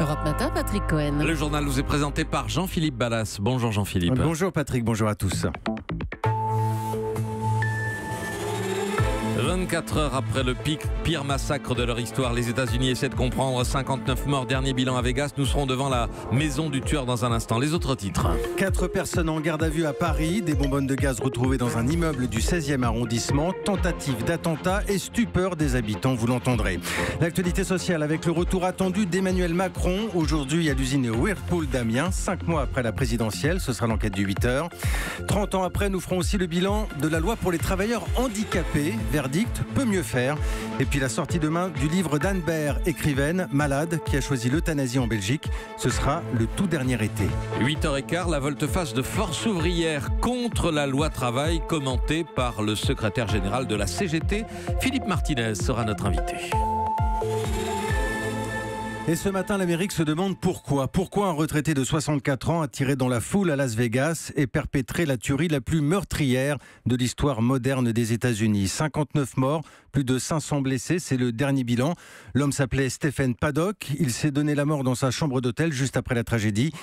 Europe Matin, Patrick Cohen. Le journal vous est présenté par Jean-Philippe Ballas. Bonjour Jean-Philippe. Bonjour Patrick, bonjour à tous. 24 heures après le pire massacre de leur histoire, les États-Unis essaient de comprendre. 59 morts, dernier bilan à Vegas. Nous serons devant la maison du tueur dans un instant. Les autres titres. 4 personnes en garde à vue à Paris. Des bonbonnes de gaz retrouvées dans un immeuble du 16e arrondissement. Tentative d'attentat et stupeur des habitants, vous l'entendrez. L'actualité sociale avec le retour attendu d'Emmanuel Macron. Aujourd'hui à l'usine Whirlpool d'Amiens. 5 mois après la présidentielle, ce sera l'enquête du 8h. 30 ans après, nous ferons aussi le bilan de la loi pour les travailleurs handicapés. Verdict, peut mieux faire. Et puis la sortie demain du livre d'Anne Baer, écrivaine, malade, qui a choisi l'euthanasie en Belgique. Ce sera le tout dernier été. 8h15, la volte-face de Force ouvrière contre la loi travail, commentée par le secrétaire général de la CGT. Philippe Martinez sera notre invité. Et ce matin, l'Amérique se demande pourquoi. Pourquoi un retraité de 64 ans a tiré dans la foule à Las Vegas et perpétré la tuerie la plus meurtrière de l'histoire moderne des États-Unis. 59 morts, plus de 500 blessés, c'est le dernier bilan. L'homme s'appelait Stephen Paddock. Il s'est donné la mort dans sa chambre d'hôtel juste après la tragédie.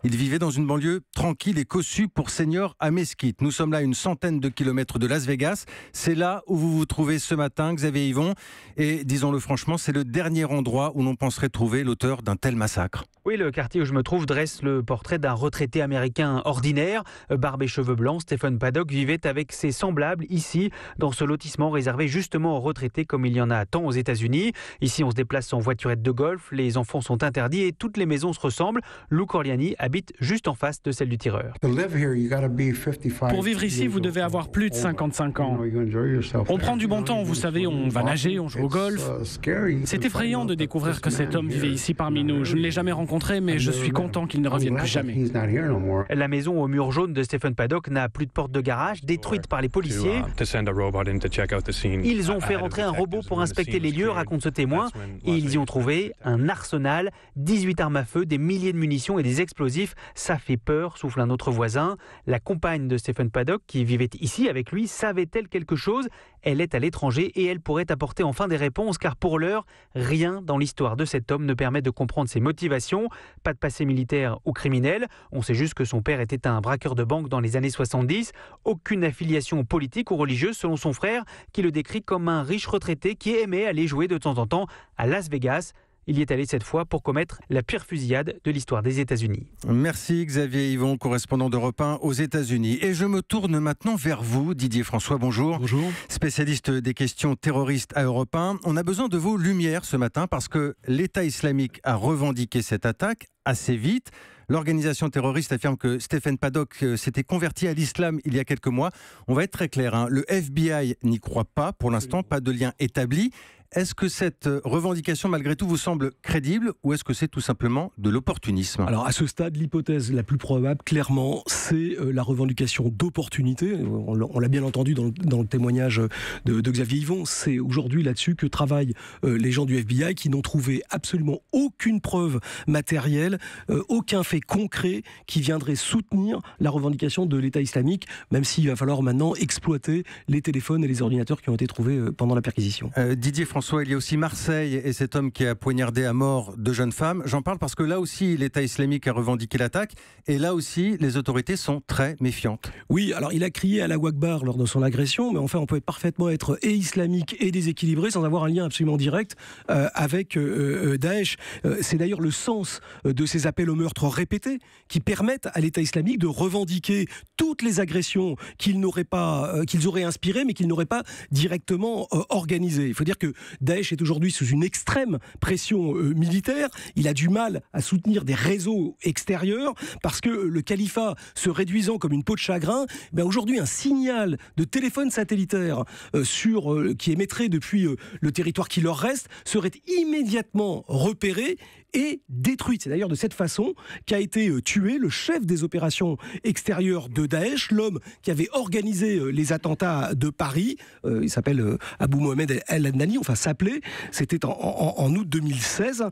Il vivait dans une banlieue tranquille et cossue pour seniors à Mesquite. Nous sommes là à une centaine de kilomètres de Las Vegas. C'est là où vous vous trouvez ce matin, Xavier Yvon. Et disons-le franchement, c'est le dernier endroit où l'on penserait trouver l'auteur d'un tel massacre. Oui, le quartier où je me trouve dresse le portrait d'un retraité américain ordinaire. Barbe et cheveux blancs, Stephen Paddock vivait avec ses semblables ici, dans ce lotissement réservé justement aux retraités comme il y en a tant aux États-Unis. Ici, on se déplace en voiturette de golf, les enfants sont interdits et toutes les maisons se ressemblent. Lou Corliani habite juste en face de celle du tireur. Pour vivre ici, vous devez avoir plus de 55 ans. On prend du bon temps, vous savez, on va nager, on joue au golf. C'est effrayant de découvrir que cet homme vivait ici parmi nous. Je ne l'ai jamais rencontré, mais je suis content qu'il ne revienne plus jamais. La maison au mur jaune de Stephen Paddock n'a plus de porte de garage, détruite par les policiers. Ils ont fait rentrer un robot pour inspecter les lieux, raconte ce témoin, et ils y ont trouvé un arsenal, 18 armes à feu, des milliers de munitions et des explosifs. Ça fait peur, souffle un autre voisin. La compagne de Stephen Paddock, qui vivait ici avec lui, savait-elle quelque chose ? Elle est à l'étranger et elle pourrait apporter enfin des réponses, car pour l'heure, rien dans l'histoire de cet homme ne permet de comprendre ses motivations. Pas de passé militaire ou criminel. On sait juste que son père était un braqueur de banque dans les années 70. Aucune affiliation politique ou religieuse selon son frère, qui le décrit comme un riche retraité qui aimait aller jouer de temps en temps à Las Vegas. Il y est allé cette fois pour commettre la pire fusillade de l'histoire des États-Unis. Merci Xavier Yvon, correspondant d'Europe 1 aux États-Unis. Et je me tourne maintenant vers vous, Didier François, bonjour. Bonjour. Spécialiste des questions terroristes à Europe 1. On a besoin de vos lumières ce matin parce que l'État islamique a revendiqué cette attaque assez vite. L'organisation terroriste affirme que Stephen Paddock s'était converti à l'islam il y a quelques mois. On va être très clair, le FBI n'y croit pas, pour l'instant, pas de lien établi. Est-ce que cette revendication, malgré tout, vous semble crédible ou est-ce que c'est tout simplement de l'opportunisme ? Alors, à ce stade, l'hypothèse la plus probable, clairement, c'est la revendication d'opportunité. On l'a bien entendu dans le témoignage de Xavier Yvon. C'est aujourd'hui là-dessus que travaillent les gens du FBI qui n'ont trouvé absolument aucune preuve matérielle, aucun fait concret qui viendrait soutenir la revendication de l'État islamique, même s'il va falloir maintenant exploiter les téléphones et les ordinateurs qui ont été trouvés pendant la perquisition. Didier François, il y a aussi Marseille et cet homme qui a poignardé à mort 2 jeunes femmes. J'en parle parce que là aussi, l'État islamique a revendiqué l'attaque et là aussi, les autorités sont très méfiantes. Oui, alors il a crié Allahu Akbar lors de son agression, mais enfin on peut parfaitement être et islamique et déséquilibré sans avoir un lien absolument direct avec Daesh. C'est d'ailleurs le sens de ces appels au meurtre répétés qui permettent à l'État islamique de revendiquer toutes les agressions qu'ils auraient inspirées mais qu'ils n'auraient pas directement organisées. Il faut dire que Daesh est aujourd'hui sous une extrême pression militaire. Il a du mal à soutenir des réseaux extérieurs parce que le califat se réduisant comme une peau de chagrin, aujourd'hui un signal de téléphone satellitaire qui émettrait depuis le territoire qui leur reste serait immédiatement repéré et détruite. C'est d'ailleurs de cette façon qu'a été tué le chef des opérations extérieures de Daesh, l'homme qui avait organisé les attentats de Paris. Il s'appelle Abou Mohamed El Adnani. Enfin, s'appelait. C'était en août 2016.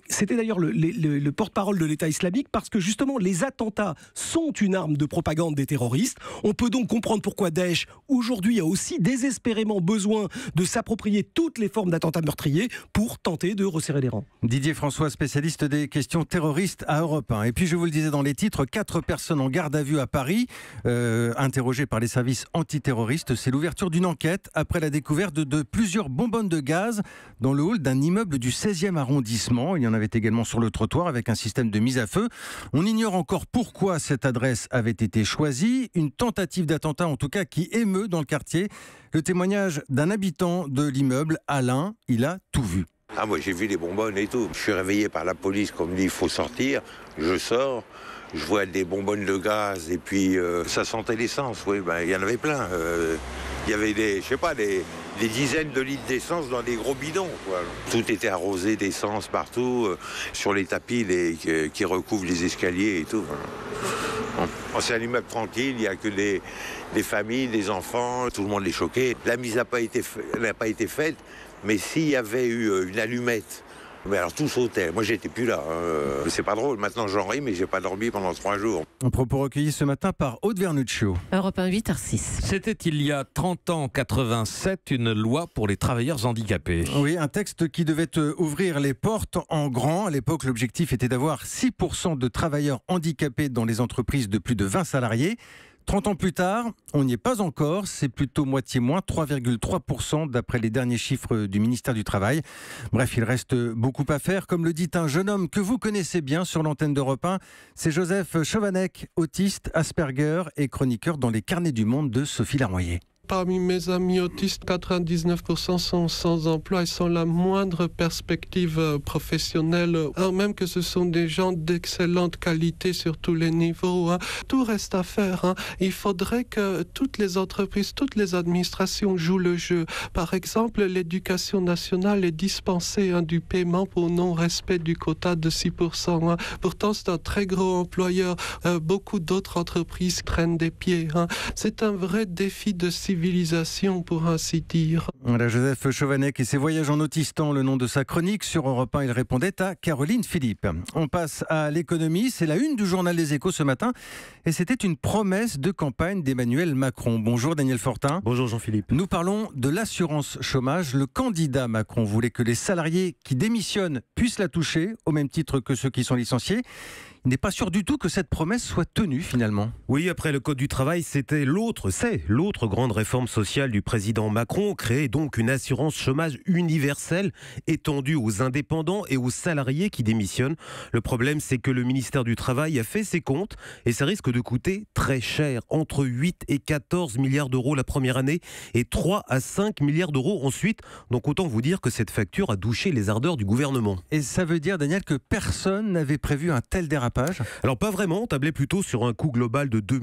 C'était d'ailleurs le porte-parole de l'État islamique parce que justement les attentats sont une arme de propagande des terroristes. On peut donc comprendre pourquoi Daesh aujourd'hui a aussi désespérément besoin de s'approprier toutes les formes d'attentats meurtriers pour tenter de resserrer les rangs. Didier François, spécialiste des questions terroristes à Europe 1. Et puis je vous le disais dans les titres, 4 personnes en garde à vue à Paris, interrogées par les services antiterroristes. C'est l'ouverture d'une enquête après la découverte de plusieurs bonbonnes de gaz dans le hall d'un immeuble du 16e arrondissement. Il y en avait également sur le trottoir avec un système de mise à feu. On ignore encore pourquoi cette adresse avait été choisie. Une tentative d'attentat en tout cas qui émeut dans le quartier. Le témoignage d'un habitant de l'immeuble, Alain, il a tout vu. Ah, moi j'ai vu les bonbonnes et tout. Je suis réveillé par la police qu'on me dit il faut sortir. Je sors, je vois des bonbonnes de gaz et puis ça sentait l'essence. Oui, il y en avait plein. Il y avait des dizaines de litres d'essence dans des gros bidons, quoi. Tout était arrosé d'essence partout, sur les tapis qui recouvrent les escaliers et tout. C'est un immeuble tranquille, il n'y a que des familles, des enfants, tout le monde est choqué. La mise n'a pas été faite, mais s'il y avait eu une allumette, mais alors tout sautait. Moi j'étais plus là. C'est pas drôle. Maintenant j'en ris, mais j'ai pas dormi pendant 3 jours. Un propos recueilli ce matin par Aude Vernuccio. Europe 1, 8h06. C'était il y a 30 ans, en 87, une loi pour les travailleurs handicapés. Oui, un texte qui devait ouvrir les portes en grand. À l'époque, l'objectif était d'avoir 6% de travailleurs handicapés dans les entreprises de plus de 20 salariés. 30 ans plus tard, on n'y est pas encore, c'est plutôt moitié moins, 3,3% d'après les derniers chiffres du ministère du Travail. Bref, il reste beaucoup à faire. Comme le dit un jeune homme que vous connaissez bien sur l'antenne d'Europe 1, c'est Joseph Chovanec, autiste, Asperger et chroniqueur dans les Carnets du Monde de Sophie Larmoyer. Parmi mes amis autistes, 99% sont sans emploi et sans la moindre perspective professionnelle. Alors même que ce sont des gens d'excellente qualité sur tous les niveaux. Tout reste à faire. Il faudrait que toutes les entreprises, toutes les administrations jouent le jeu. Par exemple, l'éducation nationale est dispensée du paiement pour non-respect du quota de 6%. Pourtant, c'est un très gros employeur. Beaucoup d'autres entreprises traînent des pieds. C'est un vrai défi de civilisation, pour ainsi dire. Voilà Joseph Chovanec et ses voyages en autistan, le nom de sa chronique. Sur Europe 1, il répondait à Caroline Philippe. On passe à l'économie. C'est la une du journal Les Échos ce matin. Et c'était une promesse de campagne d'Emmanuel Macron. Bonjour Daniel Fortin. Bonjour Jean-Philippe. Nous parlons de l'assurance chômage. Le candidat Macron voulait que les salariés qui démissionnent puissent la toucher, au même titre que ceux qui sont licenciés. Il n'est pas sûr du tout que cette promesse soit tenue finalement. Oui, après le Code du travail, c'est l'autre grande réforme sociale du président Macron, créer donc une assurance chômage universelle étendue aux indépendants et aux salariés qui démissionnent. Le problème, c'est que le ministère du Travail a fait ses comptes et ça risque de coûter très cher, entre 8 et 14 milliards d'euros la première année et 3 à 5 milliards d'euros ensuite. Donc autant vous dire que cette facture a douché les ardeurs du gouvernement. Et ça veut dire, Daniel, que personne n'avait prévu un tel dérapage? Alors pas vraiment, on tablait plutôt sur un coût global de 2,5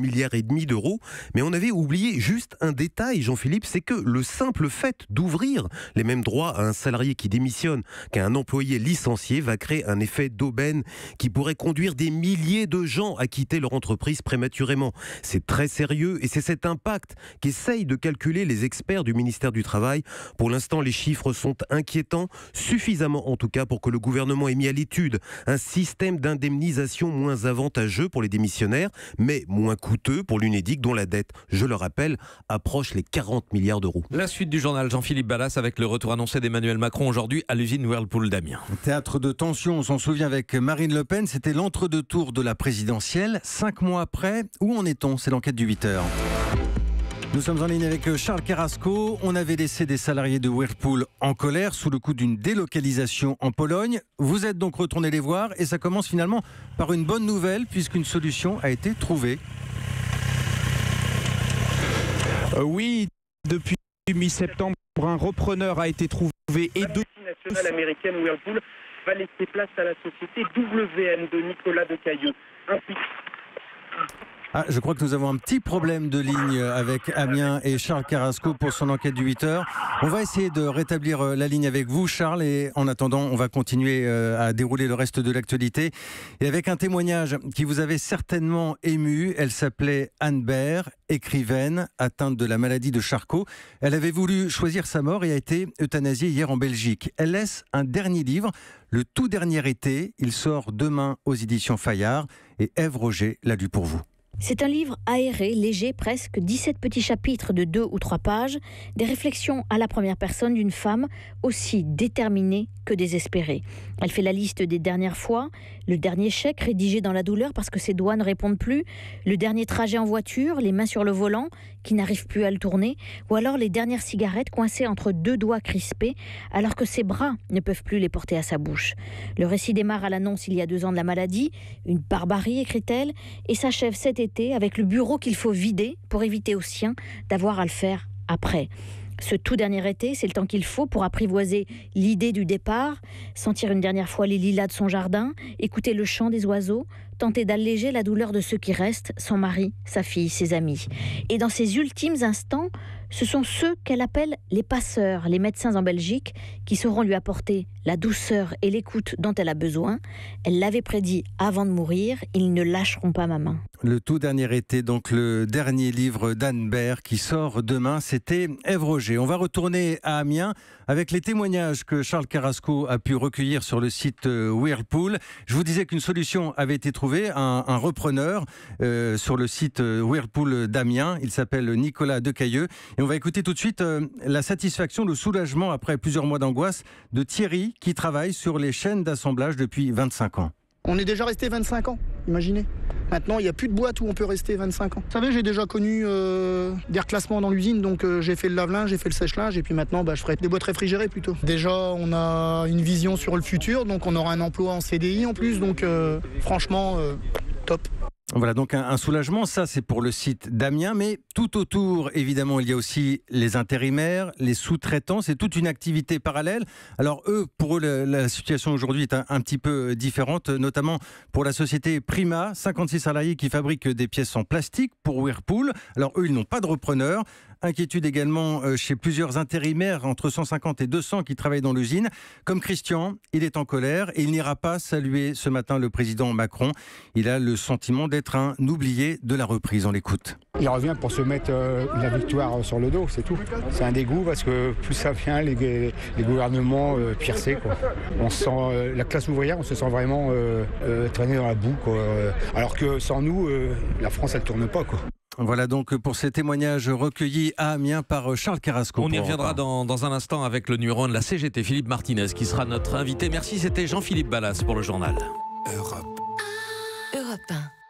milliards d'euros, mais on avait oublié juste un détail, Jean-Philippe, c'est que le simple fait d'ouvrir les mêmes droits à un salarié qui démissionne qu'à un employé licencié va créer un effet d'aubaine qui pourrait conduire des milliers de gens à quitter leur entreprise prématurément. C'est très sérieux et c'est cet impact qu'essayent de calculer les experts du ministère du Travail. Pour l'instant, les chiffres sont inquiétants, suffisamment en tout cas pour que le gouvernement ait mis à l'étude un système d'indemnisation moins avantageux pour les démissionnaires, mais moins coûteux pour l'Unédic dont la dette, je le rappelle, approche les 40 milliards d'euros. La suite du journal, Jean-Philippe Ballas avec le retour annoncé d'Emmanuel Macron aujourd'hui à l'usine Whirlpool d'Amiens. Théâtre de tension, on s'en souvient avec Marine Le Pen, c'était l'entre-deux-tours de la présidentielle. 5 mois après, où en est-on? C'est l'enquête du 8h. Nous sommes en ligne avec Charles Carrasco. On avait laissé des salariés de Whirlpool en colère sous le coup d'une délocalisation en Pologne. Vous êtes donc retourné les voir et ça commence finalement par une bonne nouvelle puisqu'une solution a été trouvée. Oui, depuis mi-septembre, un repreneur a été trouvé et la multinationale américaine Whirlpool va laisser place à la société WM de Nicolas de Cailleux. Ah, je crois que nous avons un petit problème de ligne avec Amiens et Charles Carrasco pour son enquête du 8h. On va essayer de rétablir la ligne avec vous, Charles, et en attendant, on va continuer à dérouler le reste de l'actualité. Et avec un témoignage qui vous avait certainement ému, elle s'appelait Anne Baer, écrivaine, atteinte de la maladie de Charcot. Elle avait voulu choisir sa mort et a été euthanasiée hier en Belgique. Elle laisse un dernier livre, Le tout dernier été. Il sort demain aux éditions Fayard et Ève Roger l'a lu pour vous. C'est un livre aéré, léger, presque 17 petits chapitres de 2 ou 3 pages, des réflexions à la première personne d'une femme aussi déterminée que désespérée. Elle fait la liste des dernières fois, le dernier chèque rédigé dans la douleur parce que ses doigts ne répondent plus, le dernier trajet en voiture, les mains sur le volant qui n'arrivent plus à le tourner, ou alors les dernières cigarettes coincées entre 2 doigts crispés alors que ses bras ne peuvent plus les porter à sa bouche. Le récit démarre à l'annonce il y a 2 ans de la maladie, une barbarie, écrit-elle, et s'achève cet été avec le bureau qu'il faut vider pour éviter aux siens d'avoir à le faire après. Ce tout dernier été, c'est le temps qu'il faut pour apprivoiser l'idée du départ, sentir une dernière fois les lilas de son jardin, écouter le chant des oiseaux, tenter d'alléger la douleur de ceux qui restent, son mari, sa fille, ses amis. Et dans ces ultimes instants, ce sont ceux qu'elle appelle les passeurs, les médecins en Belgique, qui sauront lui apporter la douceur et l'écoute dont elle a besoin. Elle l'avait prédit avant de mourir, ils ne lâcheront pas ma main. Le tout dernier été, donc le dernier livre d'Anne Baer qui sort demain, c'était Ève Roger. On va retourner à Amiens avec les témoignages que Charles Carrasco a pu recueillir sur le site Whirlpool. Je vous disais qu'une solution avait été trouvée, un repreneur sur le site Whirlpool d'Amiens. Il s'appelle Nicolas Decailleux. Et on va écouter tout de suite la satisfaction, le soulagement après plusieurs mois d'angoisse de Thierry qui travaille sur les chaînes d'assemblage depuis 25 ans. On est déjà resté 25 ans, imaginez. Maintenant, il n'y a plus de boîte où on peut rester 25 ans. Vous savez, j'ai déjà connu des reclassements dans l'usine, donc j'ai fait le lave-linge, j'ai fait le sèche-linge, et puis maintenant, je ferai des boîtes réfrigérées plutôt. Déjà, on a une vision sur le futur, donc on aura un emploi en CDI en plus, donc franchement, top. Voilà, donc un soulagement, ça c'est pour le site d'Amiens, mais tout autour, évidemment, il y a aussi les intérimaires, les sous-traitants, c'est toute une activité parallèle. Alors eux, pour eux, la situation aujourd'hui est un petit peu différente, notamment pour la société Prima, 56 salariés qui fabriquent des pièces en plastique pour Whirlpool. Alors eux, ils n'ont pas de repreneur. Inquiétude également chez plusieurs intérimaires, entre 150 et 200 qui travaillent dans l'usine. Comme Christian, il est en colère et il n'ira pas saluer ce matin le président Macron. Il a le sentiment d'être un oublié de la reprise. On l'écoute. Il revient pour se mettre la victoire sur le dos, c'est tout. C'est un dégoût parce que plus ça vient, les gouvernements, pire c'est, quoi. On se sent, la classe ouvrière, on se sent vraiment traîner dans la boue, quoi. Alors que sans nous, la France, elle tourne pas, quoi. Voilà donc pour ces témoignages recueillis à Amiens par Charles Carrasco. On y reviendra dans un instant avec le numéro 1 de la CGT, Philippe Martinez, qui sera notre invité. Merci, c'était Jean-Philippe Ballas pour le journal. Europe 1.